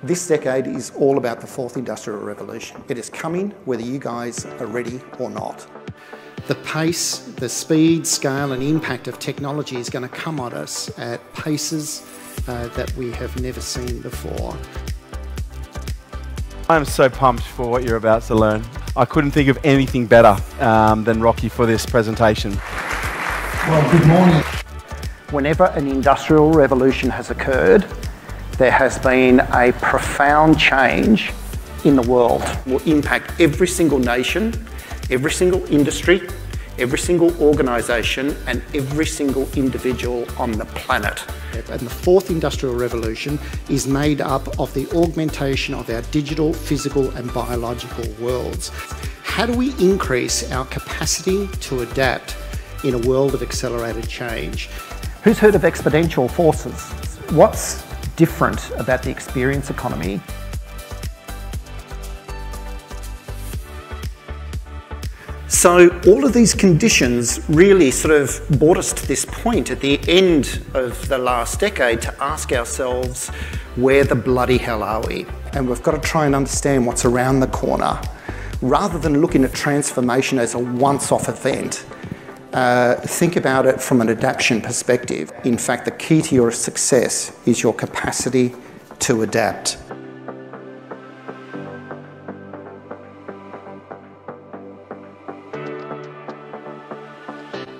This decade is all about the fourth industrial revolution. It is coming whether you guys are ready or not. The pace, the speed, scale and impact of technology is going to come at us at paces that we have never seen before. I'm so pumped for what you're about to learn. I couldn't think of anything better than Rocky for this presentation. Well, good morning. Whenever an industrial revolution has occurred, there has been a profound change in the world. It will impact every single nation, every single industry, every single organisation and every single individual on the planet. And the fourth industrial revolution is made up of the augmentation of our digital, physical and biological worlds. How do we increase our capacity to adapt in a world of accelerated change? Who's heard of exponential forces? What's different about the experience economy? So all of these conditions really sort of brought us to this point at the end of the last decade to ask ourselves, where the bloody hell are we? And we've got to try and understand what's around the corner rather than looking at transformation as a once-off event. Think about it from an adaptation perspective. In fact, the key to your success is your capacity to adapt.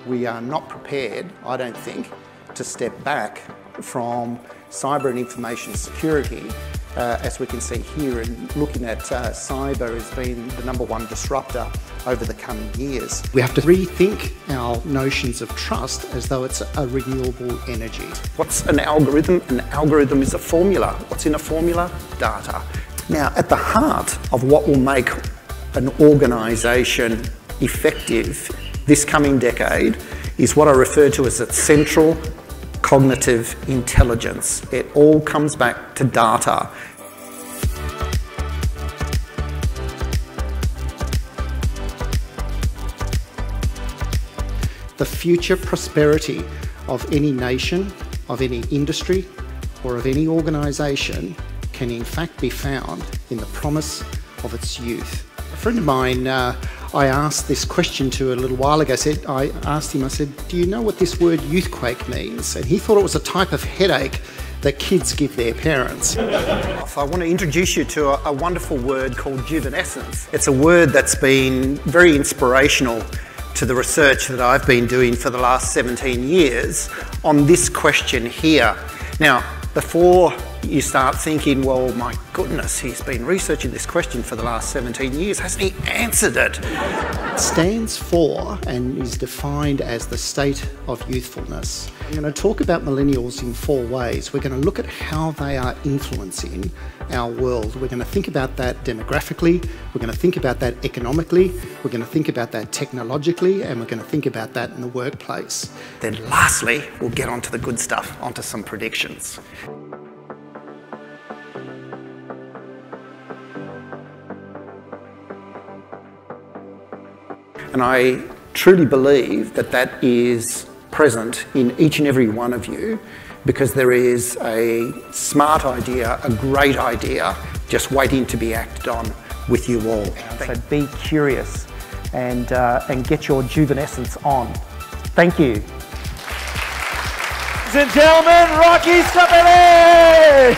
We are not prepared, I don't think, to step back from cyber and information security. As we can see here, and looking at cyber as being the #1 disruptor over the coming years. We have to rethink our notions of trust as though it's a renewable energy. What's an algorithm? An algorithm is a formula. What's in a formula? Data. Now, at the heart of what will make an organisation effective this coming decade is what I refer to as its central cognitive intelligence. It all comes back to data. The future prosperity of any nation, of any industry, or of any organisation can in fact be found in the promise of its youth. A friend of mine I asked this question to a little while ago. I asked him, do you know what this word youthquake means? And he thought it was a type of headache that kids give their parents. I want to introduce you to a wonderful word called juvenescence. It's a word that's been very inspirational to the research that I've been doing for the last 17 years on this question here. Now, before you start thinking, well, my goodness, he's been researching this question for the last 17 years, hasn't he answered it? It stands for and is defined as the state of youthfulness. I'm going to talk about millennials in 4 ways. We're going to look at how they are influencing our world. We're going to think about that demographically, we're going to think about that economically, we're going to think about that technologically, and we're going to think about that in the workplace. Then lastly, we'll get onto the good stuff, onto some predictions. And I truly believe that that is present in each and every one of you, because there is a smart idea, a great idea, just waiting to be acted on with you all. So be curious and get your juvenescence on. Thank you. Ladies and gentlemen, Rocky Sapere!